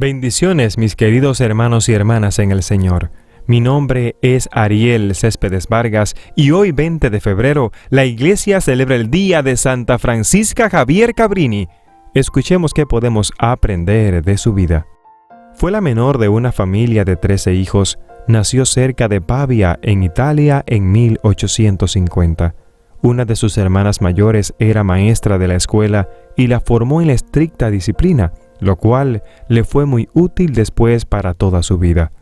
Bendiciones, mis queridos hermanos y hermanas en el Señor. Mi nombre es Ariel Céspedes Vargas y hoy 20 de febrero la iglesia celebra el día de Santa Francisca Javier Cabrini. Escuchemos qué podemos aprender de su vida. Fue la menor de una familia de 13 hijos. Nació cerca de Pavia, en Italia, en 1850. Una de sus hermanas mayores era maestra de la escuela y la formó en la estricta disciplina, lo cual le fue muy útil después para toda su vida.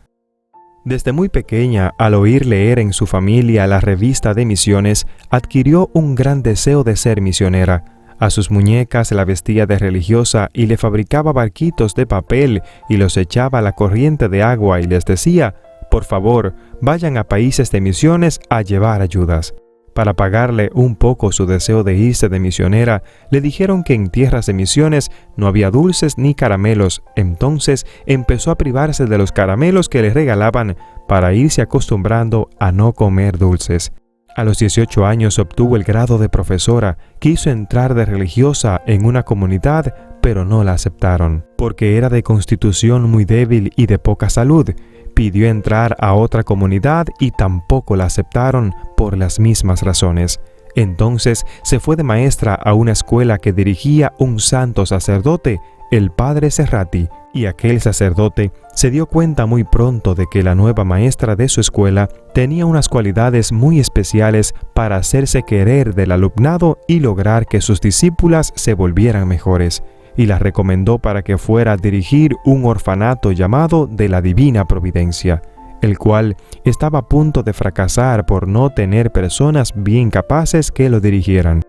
Desde muy pequeña, al oír leer en su familia la revista de misiones, adquirió un gran deseo de ser misionera. A sus muñecas la vestía de religiosa y le fabricaba barquitos de papel y los echaba a la corriente de agua y les decía: por favor, vayan a países de misiones a llevar ayudas. Para pagarle un poco su deseo de irse de misionera, le dijeron que en tierras de misiones no había dulces ni caramelos. Entonces empezó a privarse de los caramelos que le regalaban para irse acostumbrando a no comer dulces. A los 18 años obtuvo el grado de profesora. Quiso entrar de religiosa en una comunidad, pero no la aceptaron, porque era de constitución muy débil y de poca salud. Pidió entrar a otra comunidad y tampoco la aceptaron por las mismas razones. Entonces se fue de maestra a una escuela que dirigía un santo sacerdote, el padre Serrati, y aquel sacerdote se dio cuenta muy pronto de que la nueva maestra de su escuela tenía unas cualidades muy especiales para hacerse querer del alumnado y lograr que sus discípulas se volvieran mejores, y la recomendó para que fuera a dirigir un orfanato llamado de la Divina Providencia, el cual estaba a punto de fracasar por no tener personas bien capaces que lo dirigieran.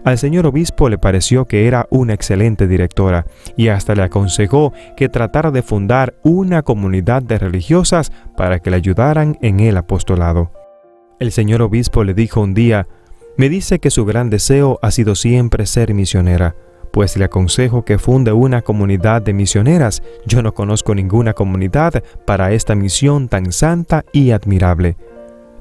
Al señor obispo le pareció que era una excelente directora y hasta le aconsejó que tratara de fundar una comunidad de religiosas para que le ayudaran en el apostolado. El señor obispo le dijo un día: me dice que su gran deseo ha sido siempre ser misionera. Pues le aconsejo que funde una comunidad de misioneras. Yo no conozco ninguna comunidad para esta misión tan santa y admirable.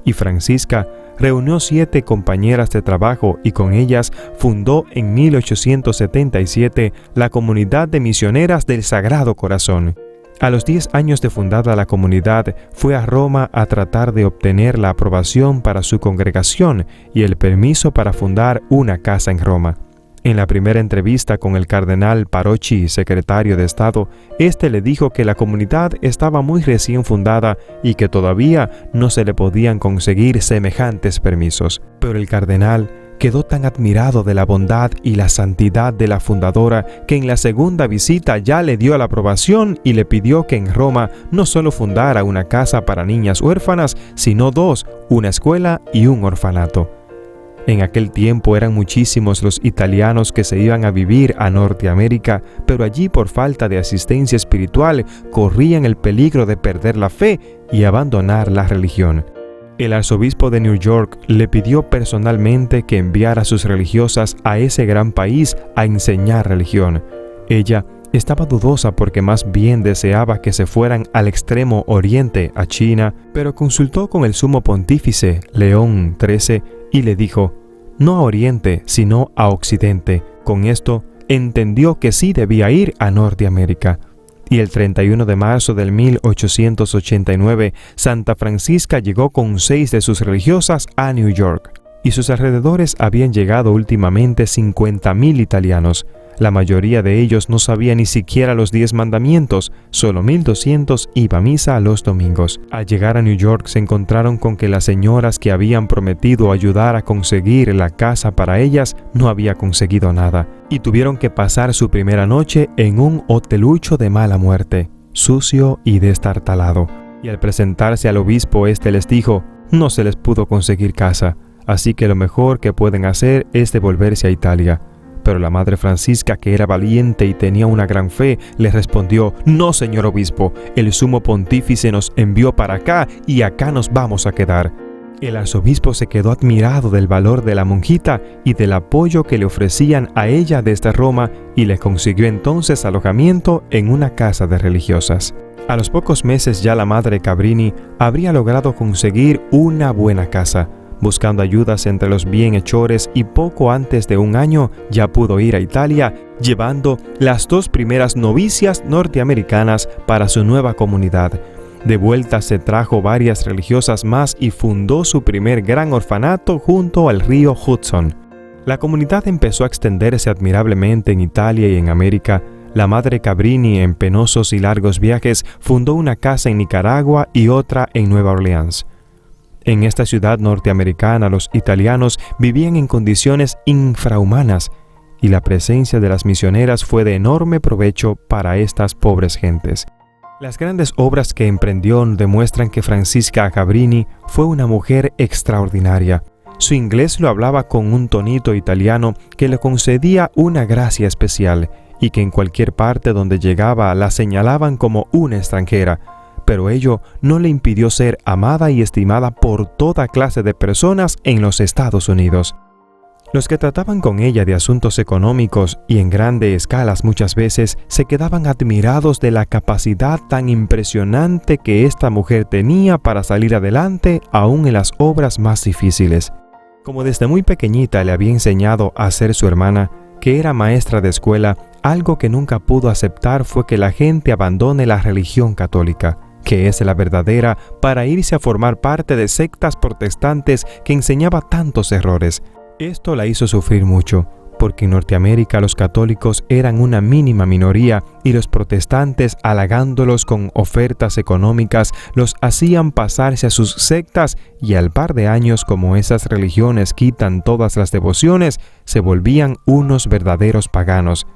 Y Francisca reunió 7 compañeras de trabajo y con ellas fundó en 1877 la Comunidad de Misioneras del Sagrado Corazón. A los 10 años de fundada la comunidad, fue a Roma a tratar de obtener la aprobación para su congregación y el permiso para fundar una casa en Roma. En la primera entrevista con el cardenal Parocchi, secretario de Estado, este le dijo que la comunidad estaba muy recién fundada y que todavía no se le podían conseguir semejantes permisos. Pero el cardenal quedó tan admirado de la bondad y la santidad de la fundadora que en la segunda visita ya le dio la aprobación y le pidió que en Roma no solo fundara una casa para niñas huérfanas, sino 2, una escuela y un orfanato. En aquel tiempo eran muchísimos los italianos que se iban a vivir a Norteamérica, pero allí por falta de asistencia espiritual corrían el peligro de perder la fe y abandonar la religión. El arzobispo de New York le pidió personalmente que enviara a sus religiosas a ese gran país a enseñar religión. Ella estaba dudosa porque más bien deseaba que se fueran al extremo oriente, a China, pero consultó con el sumo pontífice, León XIII, y le dijo: no a oriente, sino a occidente. Con esto entendió que sí debía ir a Norteamérica. Y el 31 de marzo del 1889, Santa Francisca llegó con 6 de sus religiosas a New York. Y sus alrededores habían llegado últimamente 50,000 italianos. La mayoría de ellos no sabía ni siquiera los 10 mandamientos, solo 1,200 iba a misa los domingos. Al llegar a New York se encontraron con que las señoras que habían prometido ayudar a conseguir la casa para ellas no había conseguido nada, y tuvieron que pasar su primera noche en un hotelucho de mala muerte, sucio y destartalado. Y al presentarse al obispo, este les dijo: no se les pudo conseguir casa, así que lo mejor que pueden hacer es devolverse a Italia. Pero la madre Francisca, que era valiente y tenía una gran fe, le respondió: no, señor obispo, el sumo pontífice nos envió para acá y acá nos vamos a quedar. El arzobispo se quedó admirado del valor de la monjita y del apoyo que le ofrecían a ella desde Roma y le consiguió entonces alojamiento en una casa de religiosas. A los pocos meses ya la madre Cabrini habría logrado conseguir una buena casa. buscando ayudas entre los bienhechores, y poco antes de un año ya pudo ir a Italia, llevando las 2 primeras novicias norteamericanas para su nueva comunidad. De vuelta se trajo varias religiosas más y fundó su primer gran orfanato junto al río Hudson. La comunidad empezó a extenderse admirablemente en Italia y en América. La madre Cabrini, en penosos y largos viajes, fundó una casa en Nicaragua y otra en Nueva Orleans. En esta ciudad norteamericana, los italianos vivían en condiciones infrahumanas, y la presencia de las misioneras fue de enorme provecho para estas pobres gentes. Las grandes obras que emprendió demuestran que Francisca Cabrini fue una mujer extraordinaria. Su inglés lo hablaba con un tonito italiano que le concedía una gracia especial, y que en cualquier parte donde llegaba la señalaban como una extranjera, pero ello no le impidió ser amada y estimada por toda clase de personas en los Estados Unidos. Los que trataban con ella de asuntos económicos y en grandes escalas muchas veces se quedaban admirados de la capacidad tan impresionante que esta mujer tenía para salir adelante aún en las obras más difíciles. Como desde muy pequeñita le había enseñado a ser su hermana, que era maestra de escuela, algo que nunca pudo aceptar fue que la gente abandone la religión católica, que es la verdadera, para irse a formar parte de sectas protestantes que enseñaba tantos errores. Esto la hizo sufrir mucho, porque en Norteamérica los católicos eran una mínima minoría y los protestantes, halagándolos con ofertas económicas, los hacían pasarse a sus sectas, y al par de años, como esas religiones quitan todas las devociones, se volvían unos verdaderos paganos,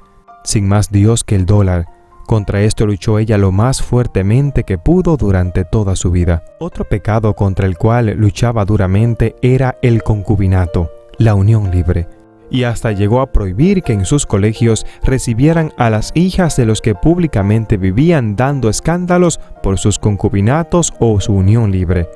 sin más Dios que el dólar. Contra esto luchó ella lo más fuertemente que pudo durante toda su vida. Otro pecado contra el cual luchaba duramente era el concubinato, la unión libre, y hasta llegó a prohibir que en sus colegios recibieran a las hijas de los que públicamente vivían dando escándalos por sus concubinatos o su unión libre.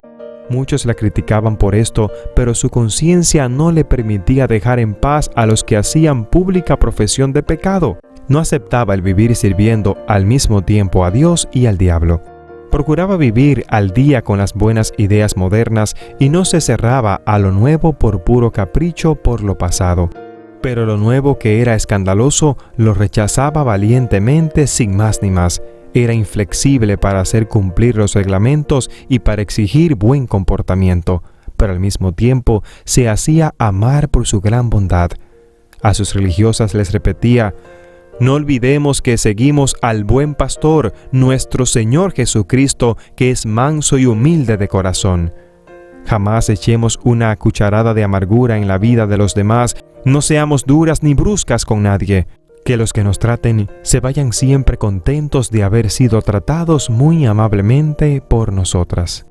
Muchos la criticaban por esto, pero su conciencia no le permitía dejar en paz a los que hacían pública profesión de pecado. No aceptaba el vivir sirviendo al mismo tiempo a Dios y al diablo. Procuraba vivir al día con las buenas ideas modernas y no se cerraba a lo nuevo por puro capricho por lo pasado. Pero lo nuevo, que era escandaloso, lo rechazaba valientemente sin más ni más. Era inflexible para hacer cumplir los reglamentos y para exigir buen comportamiento, pero al mismo tiempo se hacía amar por su gran bondad. A sus religiosas les repetía: no olvidemos que seguimos al buen pastor, nuestro Señor Jesucristo, que es manso y humilde de corazón. Jamás echemos una cucharada de amargura en la vida de los demás, no seamos duras ni bruscas con nadie. Que los que nos traten se vayan siempre contentos de haber sido tratados muy amablemente por nosotras.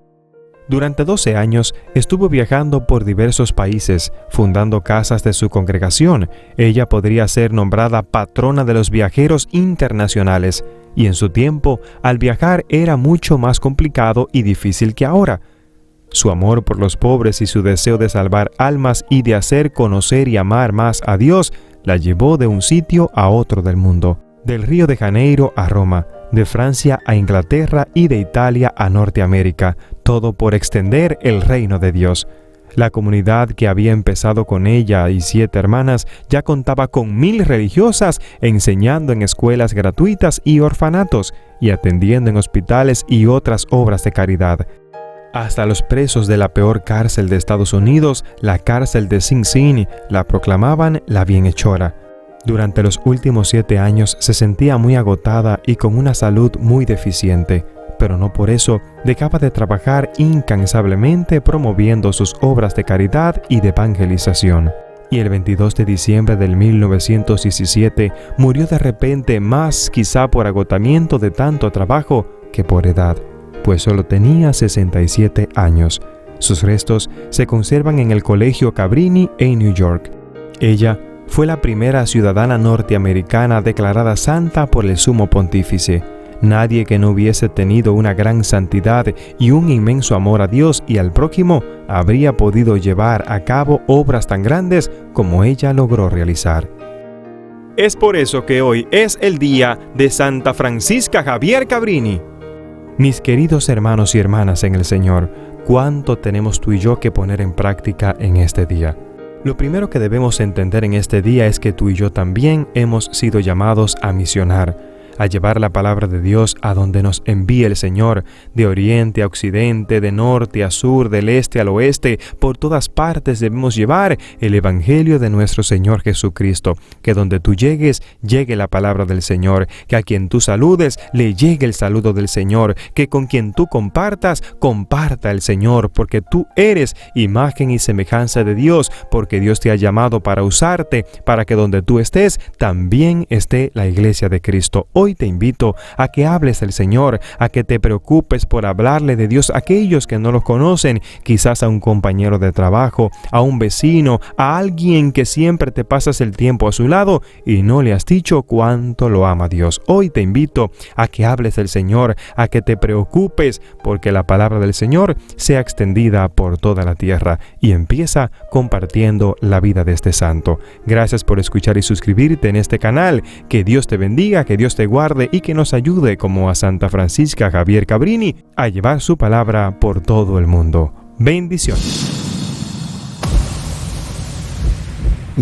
Durante 12 años estuvo viajando por diversos países, fundando casas de su congregación. Ella podría ser nombrada patrona de los viajeros internacionales, y en su tiempo, al viajar era mucho más complicado y difícil que ahora. Su amor por los pobres y su deseo de salvar almas y de hacer conocer y amar más a Dios la llevó de un sitio a otro del mundo, del Río de Janeiro a Roma, de Francia a Inglaterra y de Italia a Norteamérica, todo por extender el reino de Dios. La comunidad que había empezado con ella y 7 hermanas ya contaba con 1000 religiosas, enseñando en escuelas gratuitas y orfanatos, y atendiendo en hospitales y otras obras de caridad. Hasta los presos de la peor cárcel de Estados Unidos, la cárcel de Sing Sing, la proclamaban la bienhechora. Durante los últimos 7 años se sentía muy agotada y con una salud muy deficiente, pero no por eso dejaba de trabajar incansablemente promoviendo sus obras de caridad y de evangelización. Y el 22 de diciembre del 1917 murió de repente, más quizá por agotamiento de tanto trabajo que por edad, pues solo tenía 67 años. Sus restos se conservan en el Colegio Cabrini en New York. Ella fue la primera ciudadana norteamericana declarada santa por el Sumo Pontífice. Nadie que no hubiese tenido una gran santidad y un inmenso amor a Dios y al prójimo habría podido llevar a cabo obras tan grandes como ella logró realizar. Es por eso que hoy es el día de Santa Francisca Javier Cabrini. Mis queridos hermanos y hermanas en el Señor, ¿cuánto tenemos tú y yo que poner en práctica en este día? Lo primero que debemos entender en este día es que tú y yo también hemos sido llamados a misionar, a llevar la palabra de Dios a donde nos envíe el Señor, de oriente a occidente, de norte a sur, del este al oeste. Por todas partes debemos llevar el evangelio de nuestro Señor Jesucristo, que donde tú llegues, llegue la palabra del Señor, que a quien tú saludes, le llegue el saludo del Señor, que con quien tú compartas, comparta el Señor, porque tú eres imagen y semejanza de Dios, porque Dios te ha llamado para usarte, para que donde tú estés, también esté la iglesia de Cristo. Hoy te invito a que hables del Señor, a que te preocupes por hablarle de Dios a aquellos que no lo conocen, quizás a un compañero de trabajo, a un vecino, a alguien que siempre te pasas el tiempo a su lado y no le has dicho cuánto lo ama Dios. Hoy te invito a que hables del Señor, a que te preocupes porque la palabra del Señor sea extendida por toda la tierra, y empieza compartiendo la vida de este santo. Gracias por escuchar y suscribirte en este canal. Que Dios te bendiga, que Dios te guarde y que nos ayude, como a Santa Francisca Javier Cabrini, a llevar su palabra por todo el mundo. Bendiciones.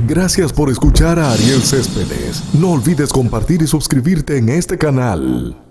Gracias por escuchar a Ariel Céspedes. No olvides compartir y suscribirte en este canal.